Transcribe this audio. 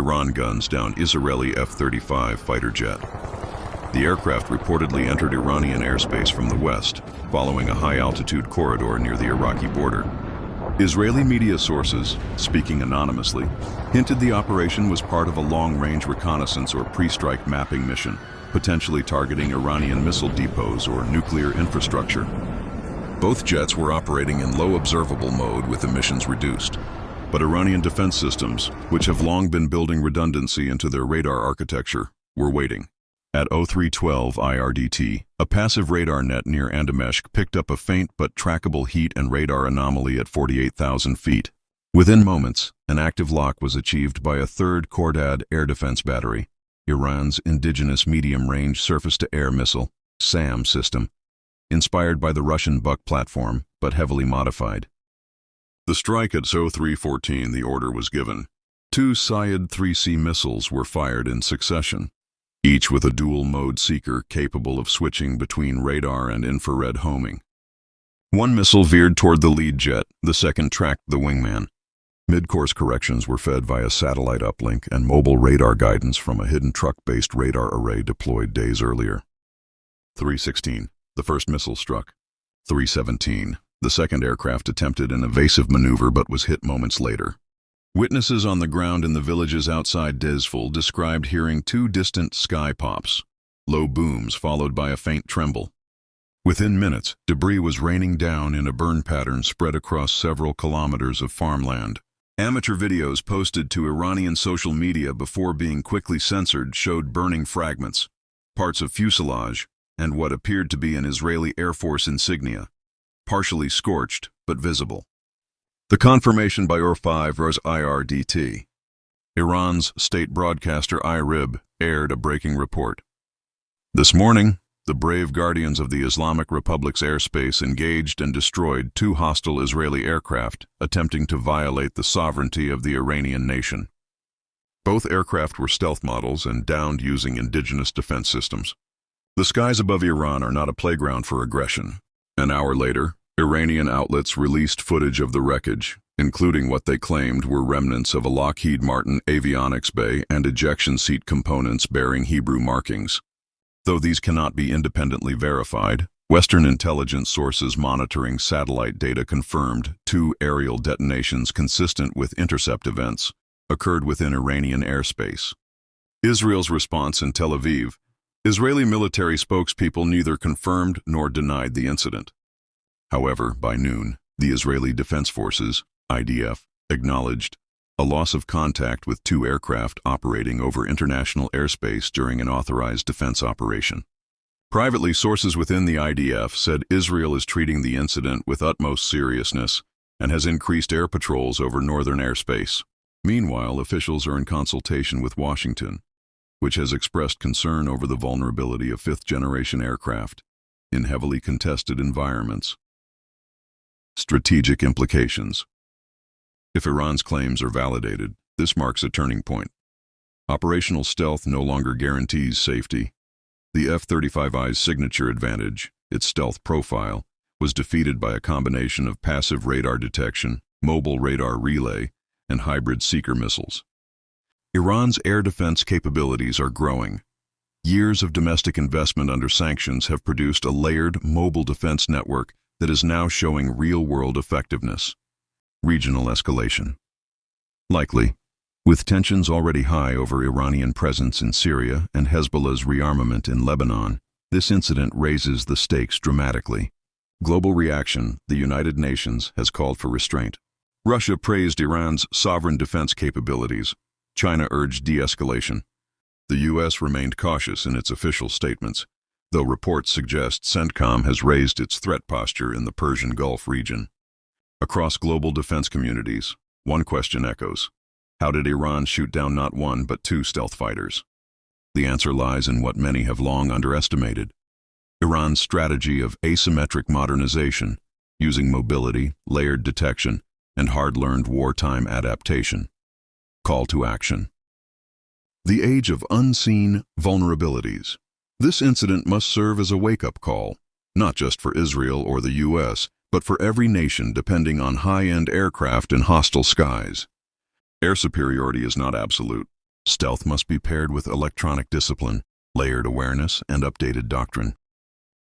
Iran guns down Israeli F-35 fighter jet. The aircraft reportedly entered Iranian airspace from the west, following a high-altitude corridor near the Iraqi border. Israeli media sources, speaking anonymously, hinted the operation was part of a long-range reconnaissance or pre-strike mapping mission, potentially targeting Iranian missile depots or nuclear infrastructure. Both jets were operating in low observable mode with emissions reduced. But Iranian defense systems, which have long been building redundancy into their radar architecture, were waiting. At 0312 IRDT, a passive radar net near Andameshk picked up a faint but trackable heat and radar anomaly at 48,000 feet. Within moments, an active lock was achieved by a third Khordad air defense battery, Iran's indigenous medium-range surface-to-air missile, SAM system, inspired by the Russian Buk platform, but heavily modified. The strike at 0314, the order was given. 2 Syed 3C missiles were fired in succession, each with a dual-mode seeker capable of switching between radar and infrared homing. One missile veered toward the lead jet, the second tracked the wingman. Mid-course corrections were fed via satellite uplink and mobile radar guidance from a hidden truck-based radar array deployed days earlier. 316, the first missile struck. 317, the second aircraft attempted an evasive maneuver but was hit moments later. Witnesses on the ground in the villages outside Dezful described hearing 2 distant sky pops, low booms followed by a faint tremble. Within minutes, debris was raining down in a burn pattern spread across several kilometers of farmland. Amateur videos posted to Iranian social media before being quickly censored showed burning fragments, parts of fuselage, and what appeared to be an Israeli Air Force insignia, partially scorched but visible. The confirmation by OR5 was IRDT. Iran's state broadcaster IRIB aired a breaking report. This morning, the brave guardians of the Islamic Republic's airspace engaged and destroyed 2 hostile Israeli aircraft attempting to violate the sovereignty of the Iranian nation. Both aircraft were stealth models and downed using indigenous defense systems. The skies above Iran are not a playground for aggression. An hour later, Iranian outlets released footage of the wreckage, including what they claimed were remnants of a Lockheed Martin avionics bay and ejection seat components bearing Hebrew markings. Though these cannot be independently verified, Western intelligence sources monitoring satellite data confirmed 2 aerial detonations consistent with intercept events occurred within Iranian airspace. Israel's response in Tel Aviv: Israeli military spokespeople neither confirmed nor denied the incident. However, by noon, the Israeli Defense Forces, IDF, acknowledged a loss of contact with 2 aircraft operating over international airspace during an authorized defense operation. Privately, sources within the IDF said Israel is treating the incident with utmost seriousness and has increased air patrols over northern airspace. Meanwhile, officials are in consultation with Washington, which has expressed concern over the vulnerability of 5th-generation aircraft in heavily contested environments. Strategic implications. If Iran's claims are validated, this marks a turning point. Operational stealth no longer guarantees safety. The F-35I's signature advantage, its stealth profile, was defeated by a combination of passive radar detection, mobile radar relay, and hybrid seeker missiles. Iran's air defense capabilities are growing. Years of domestic investment under sanctions have produced a layered mobile defense network that is now showing real-world effectiveness. Regional escalation. Likely, with tensions already high over Iranian presence in Syria and Hezbollah's rearmament in Lebanon, this incident raises the stakes dramatically. Global reaction: the United Nations has called for restraint. Russia praised Iran's sovereign defense capabilities. China urged de-escalation. The U.S. remained cautious in its official statements, though reports suggest CENTCOM has raised its threat posture in the Persian Gulf region. Across global defense communities, one question echoes: how did Iran shoot down not 1 but 2 stealth fighters? The answer lies in what many have long underestimated: Iran's strategy of asymmetric modernization, using mobility, layered detection, and hard-learned wartime adaptation. Call to action. The age of unseen vulnerabilities. This incident must serve as a wake-up call, not just for Israel or the U.S., but for every nation depending on high-end aircraft in hostile skies. Air superiority is not absolute. Stealth must be paired with electronic discipline, layered awareness, and updated doctrine.